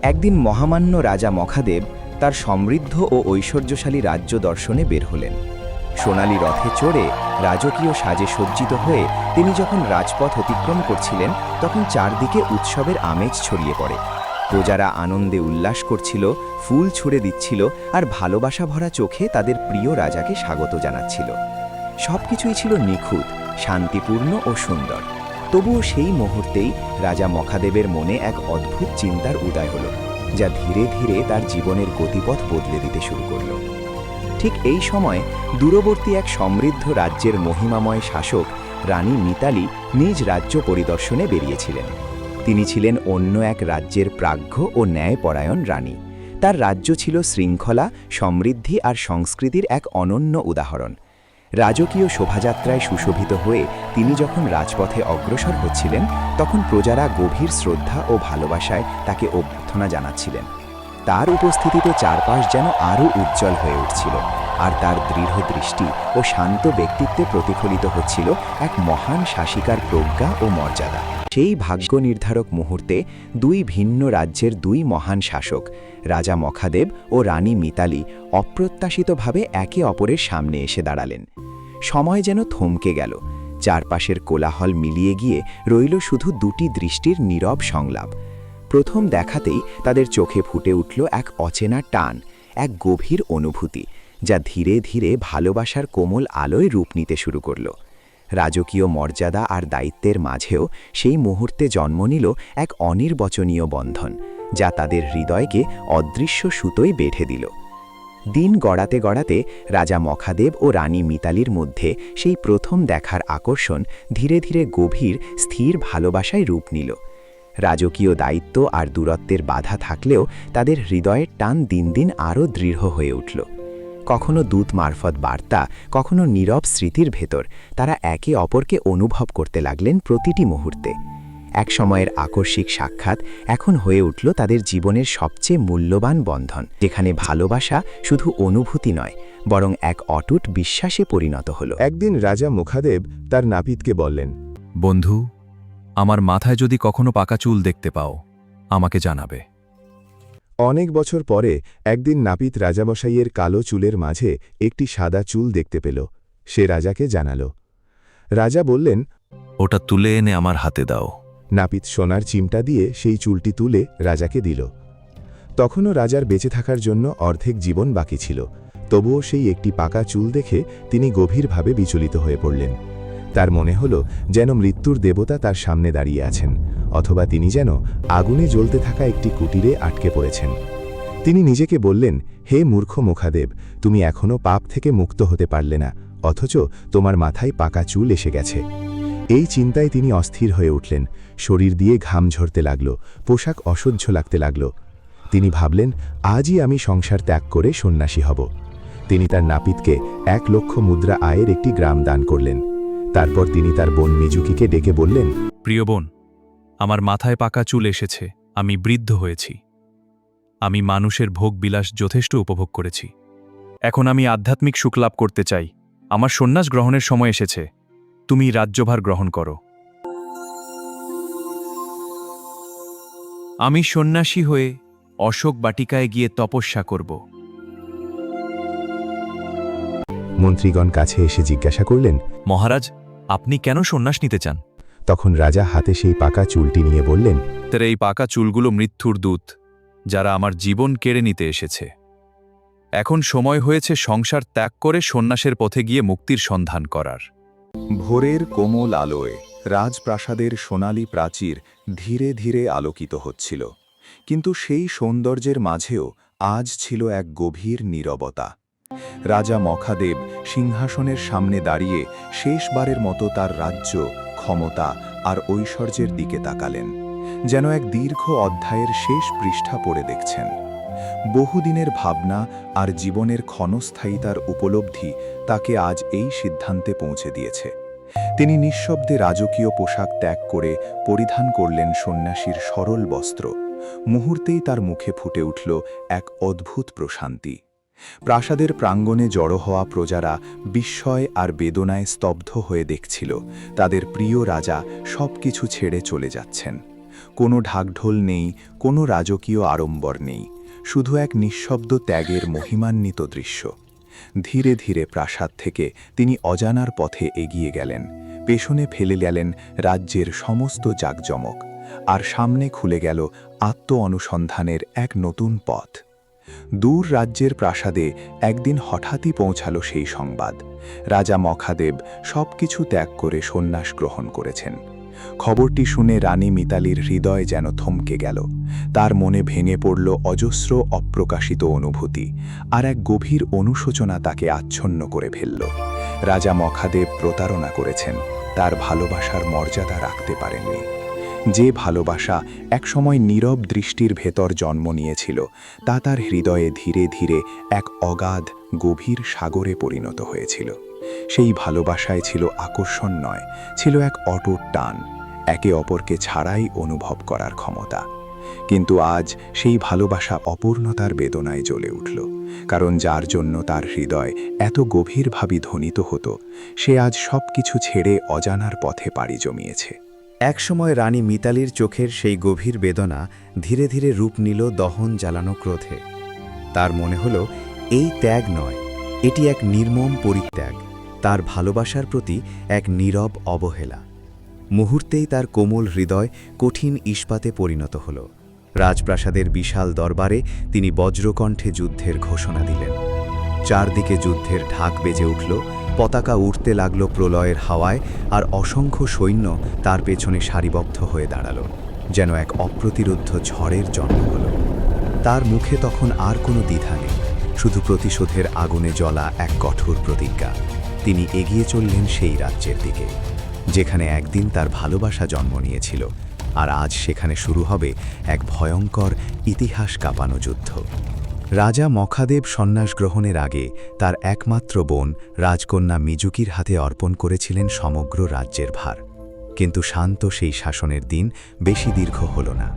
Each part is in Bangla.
একদিন মহামান্য রাজা মখাদেব তার সমৃদ্ধ ও ঐশ্বর্যশালী রাজ্য দর্শনে বের হলেন। সোনালী রথে চড়ে রাজকীয় সাজে সজ্জিত হয়ে তিনি যখন রাজপথ অতিক্রম করছিলেন, তখন চারদিকে উৎসবের আমেজ ছড়িয়ে পড়ে। প্রজারা আনন্দে উল্লাস করছিল, ফুল ছুঁড়ে দিচ্ছিল আর ভালোবাসা ভরা চোখে তাদের প্রিয় রাজাকে স্বাগত জানাচ্ছিল। সবকিছুই ছিল নিখুঁত, শান্তিপূর্ণ ও সুন্দর। তবুও সেই মুহূর্তেই রাজা মখাদেবের মনে এক অদ্ভুত চিন্তার উদয় হলো, যা ধীরে ধীরে তার জীবনের গতিপথ বদলে দিতে শুরু করল। ঠিক এই সময় দূরবর্তী এক সমৃদ্ধ রাজ্যের মহিমাময় শাসক রানী মিতালী নিজ রাজ্য পরিদর্শনে বেরিয়েছিলেন। তিনি ছিলেন অন্য এক রাজ্যের প্রাজ্ঞ ও ন্যায়পরায়ণ রানী। তার রাজ্য ছিল শৃঙ্খলা, সমৃদ্ধি আর সংস্কৃতির এক অনন্য উদাহরণ। রাজকীয় শোভাযাত্রায় সুশোভিত হয়ে তিনি যখন রাজপথে অগ্রসর হচ্ছিলেন, তখন প্রজারা গভীর শ্রদ্ধা ও ভালোবাসায় তাকে অভ্যর্থনা জানাচ্ছিলেন। তার উপস্থিতিতে চারপাশ যেন আরও উজ্জ্বল হয়ে উঠছিল, আর তার দৃঢ় দৃষ্টি ও শান্ত ব্যক্তিত্বে প্রতিফলিত হচ্ছিল এক মহান শাসিকার প্রজ্ঞা ও মর্যাদা। সেই ভাগ্য নির্ধারক মুহূর্তে দুই ভিন্ন রাজ্যের দুই মহান শাসক, রাজা মখাদেব ও রানী মিতালী, অপ্রত্যাশিতভাবে একে অপরের সামনে এসে দাঁড়ালেন। সময় যেন থমকে গেল। চারপাশের কোলাহল মিলিয়ে গিয়ে রইল শুধু দুটি দৃষ্টির নীরব সংলাপ। প্রথম দেখাতেই তাদের চোখে ফুটে উঠল এক অচেনা টান, এক গভীর অনুভূতি, যা ধীরে ধীরে ভালোবাসার কোমল আলোয় রূপ নিতে শুরু করল। রাজকীয় মর্যাদা আর দায়িত্বের মাঝেও সেই মুহূর্তে জন্ম নিল এক অনির্বচনীয় বন্ধন, যা তাদের হৃদয়কে অদৃশ্য সুতোয় বেঁধে দিল। দিন গড়াতে গড়াতে রাজা মখাদেব ও রানী মিতালীর মধ্যে সেই প্রথম দেখার আকর্ষণ ধীরে ধীরে গভীর, স্থির ভালোবাসায় রূপ নিল। রাজকীয় দায়িত্ব আর দূরত্বের বাধা থাকলেও তাদের হৃদয়ের টান দিন দিন আরও দৃঢ় হয়ে উঠল। কখনো দূত মারফত বার্তা, কখনো নীরব স্মৃতির ভেতর তারা একে অপরকে অনুভব করতে লাগলেন প্রতিটি মুহূর্তে। এক সময়ের আকস্মিক সাক্ষাৎ এখন হয়ে উঠল তাদের জীবনের সবচেয়ে মূল্যবান বন্ধন, যেখানে ভালোবাসা শুধু অনুভূতি নয়, বরং এক অটুট বিশ্বাসে পরিণত হল। একদিন রাজা মুখাদেব তার নাপিতকে বললেন, বন্ধু, আমার মাথায় যদি কখনো পাকা চুল দেখতে পাও, আমাকে জানাবে। অনেক বছর পরে একদিন নাপিত রাজামশাইয়ের কালো চুলের মাঝে একটি সাদা চুল দেখতে পেল। সে রাজাকে জানাল। রাজা বললেন, ওটা তুলে এনে আমার হাতে দাও। নাপিত সোনার চিমটা দিয়ে সেই চুলটি তুলে রাজাকে দিল। তখনও রাজার বেঁচে থাকার জন্য অর্ধেক জীবন বাকি ছিল, তবুও সেই একটি পাকা চুল দেখে তিনি গভীরভাবে বিচলিত হয়ে পড়লেন। তার মনে হল যেন মৃত্যুর দেবতা তার সামনে দাঁড়িয়ে আছেন, অথবা তিনি যেন আগুনে জ্বলতে থাকা একটি কুটিরে আটকে পড়েছেন। তিনি নিজেকে বললেন, হে মূর্খ মুখাদেব, তুমি এখনও পাপ থেকে মুক্ত হতে পারলে না, অথচ তোমার মাথায় পাকা চুল এসে গেছে। এই চিন্তায় তিনি অস্থির হয়ে উঠলেন। শরীর দিয়ে ঘাম ঝরতে লাগল, পোশাক অসহ্য লাগতে লাগল। তিনি ভাবলেন, আজই আমি সংসার ত্যাগ করে সন্ন্যাসী হব। তিনি তার নাপিতকে 1,00,000 মুদ্রা আয়ের একটি গ্রাম দান করলেন। তারপর তিনি তার বোন মিজুকিকে ডেকে বললেন, প্রিয় বোন, আমার মাথায় পাকা চুল এসেছে, আমি বৃদ্ধ হয়েছি। আমি মানুষের ভোগ বিলাস যথেষ্ট উপভোগ করেছি। এখন আমি আধ্যাত্মিক সুখ লাভ করতে চাই। আমার সন্ন্যাস গ্রহণের সময় এসেছে। তুমি রাজ্যভার গ্রহণ করো। আমি সন্ন্যাসী হয়ে অশোক বাটিকায় গিয়ে তপস্যা করব। মন্ত্রীগণ কাছে এসে জিজ্ঞাসা করলেন, মহারাজ, আপনি কেন সন্ন্যাস নিতে চান? তখন রাজা হাতে সেই পাকা চুলটি নিয়ে বললেন, তার এই পাকা চুলগুলো মৃত্যুর দূত, যারা আমার জীবন কেড়ে নিতে এসেছে। এখন সময় হয়েছে সংসার ত্যাগ করে সন্ন্যাসের পথে গিয়ে মুক্তির সন্ধান করার। ভোরের কোমল আলোয় রাজপ্রাসাদের সোনালী প্রাচীর ধীরে ধীরে আলোকিত হচ্ছিল, কিন্তু সেই সৌন্দর্যের মাঝেও আজ ছিল এক গভীর নীরবতা। রাজা মখাদেব সিংহাসনের সামনে দাঁড়িয়ে শেষবারের মতো তার রাজ্য, ক্ষমতা আর ঐশ্বর্যের দিকে তাকালেন, যেন এক দীর্ঘ অধ্যায়ের শেষ পৃষ্ঠা পড়ে দেখছেন। বহুদিনের ভাবনা আর জীবনের ক্ষণস্থায়িতার উপলব্ধি তাকে আজ এই সিদ্ধান্তে পৌঁছে দিয়েছে। তিনি নিঃশব্দে রাজকীয় পোশাক ত্যাগ করে পরিধান করলেন সন্ন্যাসীর সরল বস্ত্র। মুহূর্তেই তার মুখে ফুটে উঠল এক অদ্ভুত প্রশান্তি। প্রাসাদের প্রাঙ্গণে জড়ো হওয়া প্রজারা বিস্ময় আর বেদনায় স্তব্ধ হয়ে দেখছিল তাদের প্রিয় রাজা সবকিছু ছেড়ে চলে যাচ্ছেন। কোনো ঢাকঢোল নেই, কোনো রাজকীয় আড়ম্বর নেই, শুধু এক নিঃশব্দ ত্যাগের মহিমান্বিত দৃশ্য। ধীরে ধীরে প্রাসাদ থেকে তিনি অজানার পথে এগিয়ে গেলেন, পেছনে ফেলে গেলেন রাজ্যের সমস্ত জাঁকজমক, আর সামনে খুলে গেল আত্ম অনুসন্ধানের এক নতুন পথ। দূর রাজ্যের প্রাসাদে একদিন হঠাৎই পৌঁছালো সেই সংবাদ, রাজা মখাদেব সবকিছু ত্যাগ করে সন্ন্যাস গ্রহণ করেছেন। খবরটি শুনে রানী মিতালির হৃদয় যেন থমকে গেল। তার মনে ভেঙে পড়ল অজস্র অপ্রকাশিত অনুভূতি, আর এক গভীর অনুশোচনা তাকে আচ্ছন্ন করে ফেলল। রাজা মখাদেব প্রতারণা করেছেন, তার ভালোবাসার মর্যাদা রাখতে পারেননি। যে ভালোবাসা একসময় নীরব দৃষ্টির ভেতর জন্ম নিয়েছিল, তা তার হৃদয়ে ধীরে ধীরে এক অগাধ গভীর সাগরে পরিণত হয়েছিল। সেই ভালোবাসায় ছিল আকর্ষণ নয়, ছিল এক অটুট টান, একে অপরকে ছাড়াই অনুভব করার ক্ষমতা। কিন্তু আজ সেই ভালোবাসা অপূর্ণতার বেদনায় জ্বলে উঠল, কারণ যার জন্য তার হৃদয় এত গভীরভাবে ধ্বনিত হতো, সে আজ সবকিছু ছেড়ে অজানার পথে পাড়ি জমিয়েছে। একসময় রানী মিতালির চোখের সেই গভীর বেদনা ধীরে ধীরে রূপ নিল দহন জ্বালানো ক্রোধে। তার মনে হল এই ত্যাগ নয়, এটি এক নির্মম পরিত্যাগ, তার ভালোবাসার প্রতি এক নীরব অবহেলা। মুহূর্তেই তার কোমল হৃদয় কঠিন ইস্পাতে পরিণত হল। রাজপ্রাসাদের বিশাল দরবারে তিনি বজ্রকণ্ঠে যুদ্ধের ঘোষণা দিলেন। চারদিকে যুদ্ধের ঢাক বেজে উঠল, পতাকা উঠতে লাগল প্রলয়ের হাওয়ায়, আর অসংখ্য সৈন্য তার পেছনে সারিবদ্ধ হয়ে দাঁড়াল, যেন এক অপ্রতিরোধ্য ঝড়ের জন্ম হল। তার মুখে তখন আর কোনো দ্বিধা নেই, শুধু প্রতিশোধের আগুনে জ্বলা এক কঠোর প্রতিজ্ঞা। তিনি এগিয়ে চললেন সেই রাজ্যের দিকে, যেখানে একদিন তার ভালোবাসা জন্ম নিয়েছিল, আর আজ সেখানে শুরু হবে এক ভয়ঙ্কর ইতিহাস কাঁপানো যুদ্ধ। রাজা মখাদেব সন্ন্যাস গ্রহণের আগে তার একমাত্র বোন রাজকন্যা মিজুকির হাতে অর্পণ করেছিলেন সমগ্র রাজ্যের ভার। কিন্তু শান্ত সেই শাসনের দিন বেশি দীর্ঘ হল না।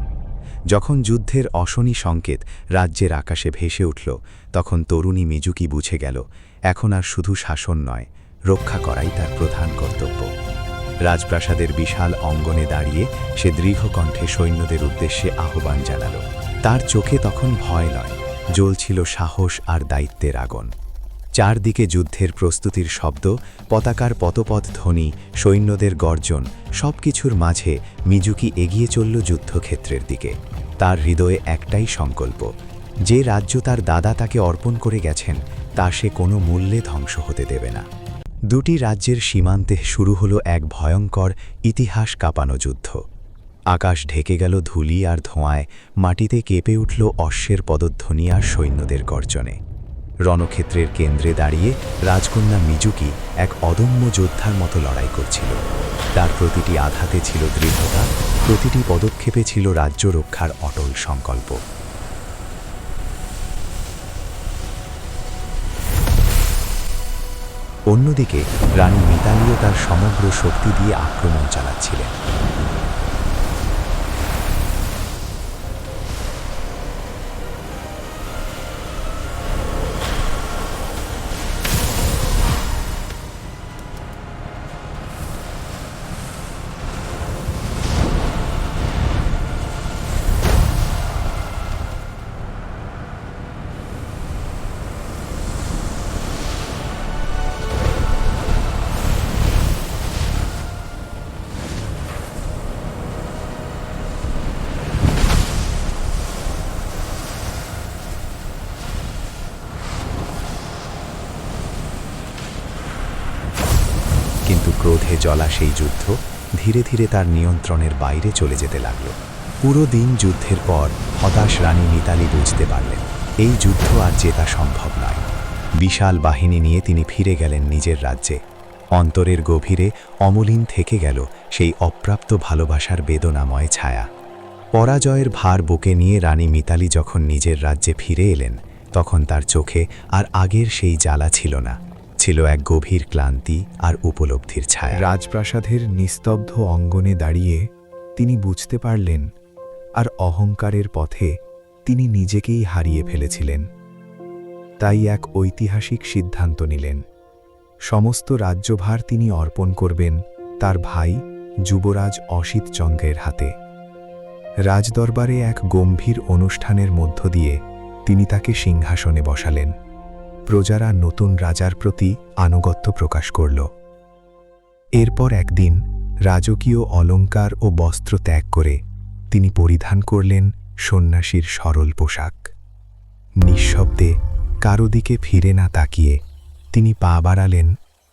যখন যুদ্ধের অশনি সংকেত রাজ্যের আকাশে ভেসে উঠল, তখন তরুণী মিজুকি বুঝে গেল, এখন আর শুধু শাসন নয়, রক্ষা করাই তার প্রধান কর্তব্য। রাজপ্রাসাদের বিশাল অঙ্গনে দাঁড়িয়ে সে দৃঢ়কণ্ঠে সৈন্যদের উদ্দেশ্যে আহ্বান জানাল। তার চোখে তখন ভয় নয়, জ্বলছিল সাহস আর দায়িত্বের আগুন। চারদিকে যুদ্ধের প্রস্তুতির শব্দ, পতাকার পতপথ ধ্বনি, সৈন্যদের গর্জন, সবকিছুর মাঝে মিজুকি এগিয়ে চলল যুদ্ধক্ষেত্রের দিকে। তার হৃদয়ে একটাই সংকল্প, যে রাজ্য তার দাদা তাকে অর্পণ করে গেছেন, তা সে কোনো মূল্যে ধ্বংস হতে দেবে না। দুটি রাজ্যের সীমান্তে শুরু হলো এক ভয়ঙ্কর ইতিহাস কাঁপানো যুদ্ধ। আকাশ ঢেকে গেল ধূলি আর ধোঁয়ায়, মাটিতে কেঁপে উঠল অশ্বের পদধ্বনি আর সৈন্যদের গর্জনে। রণক্ষেত্রের কেন্দ্রে দাঁড়িয়ে রাজকন্যা মিজুকি এক অদম্য যোদ্ধার মতো লড়াই করছিল। তার প্রতিটি আঘাতে ছিল দৃঢ়তা, প্রতিটি পদক্ষেপে ছিল রাজ্য রক্ষার অটল সংকল্প। অন্যদিকে রানী মিতালিও তার সমগ্র শক্তি দিয়ে আক্রমণ চালাচ্ছিলেন। কিন্তু ক্রোধে জ্বলা সেই যুদ্ধ ধীরে ধীরে তার নিয়ন্ত্রণের বাইরে চলে যেতে লাগল। পুরো দিন যুদ্ধের পর হতাশ রানী মিতালি বুঝতে পারলেন, এই যুদ্ধ আর জেতা সম্ভব নয়। বিশাল বাহিনী নিয়ে তিনি ফিরে গেলেন নিজের রাজ্যে। অন্তরের গভীরে অমলিন থেকে গেল সেই অপ্রাপ্ত ভালোবাসার বেদনাময় ছায়া। পরাজয়ের ভার বুকে নিয়ে রানী মিতালি যখন নিজের রাজ্যে ফিরে এলেন, তখন তার চোখে আর আগের সেই জ্বালা ছিল না, ছিল এক গভীর ক্লান্তি আর উপলব্ধির ছায়া। রাজপ্রাসাদের নিস্তব্ধ অঙ্গনে দাঁড়িয়ে তিনি বুঝতে পারলেন, আর অহংকারের পথে তিনি নিজেকেই হারিয়ে ফেলেছিলেন। তাই এক ঐতিহাসিক সিদ্ধান্ত নিলেন, সমস্ত রাজ্যভার তিনি অর্পণ করবেন তার ভাই যুবরাজ অসিত চন্দ্রের হাতে। রাজদরবারে এক গম্ভীর অনুষ্ঠানের মধ্য দিয়ে তিনি তাকে সিংহাসনে বসালেন। প্রজারা নতুন রাজার প্রতি আনুগত্য প্রকাশ করল। এরপর একদিন রাজকীয় অলঙ্কার ও বস্ত্র ত্যাগ করে তিনি পরিধান করলেন সন্ন্যাসীর সরল পোশাক। নিঃশব্দে কারো দিকে ফিরে না তাকিয়ে তিনি পা বাড়ালেন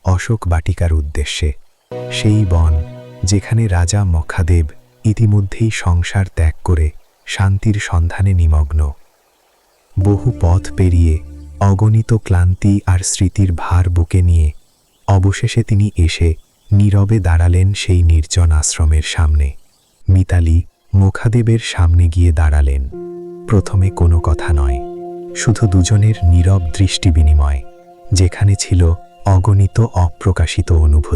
অশোক বাটিকার উদ্দেশ্যে, সেই বন যেখানে রাজা মখাদেব ইতিমধ্যেই সংসার ত্যাগ করে শান্তির সন্ধানে নিমগ্ন। বহু পথ পেরিয়ে অগণিত ক্লান্তি আর স্মৃতির ভার বুকে নিয়ে অবশেষে তিনি এসে নীরবে দাঁড়ালেন সেই নির্জন আশ্রমের সামনে। মিতালি মখাদেবের সামনে গিয়ে দাঁড়ালেন। প্রথমে কোনো কথা নয়, শুধু দুজনের নীরব দৃষ্টি বিনিময়, যেখানে ছিল অগণিত অপ্রকাশিত অনুভূতি।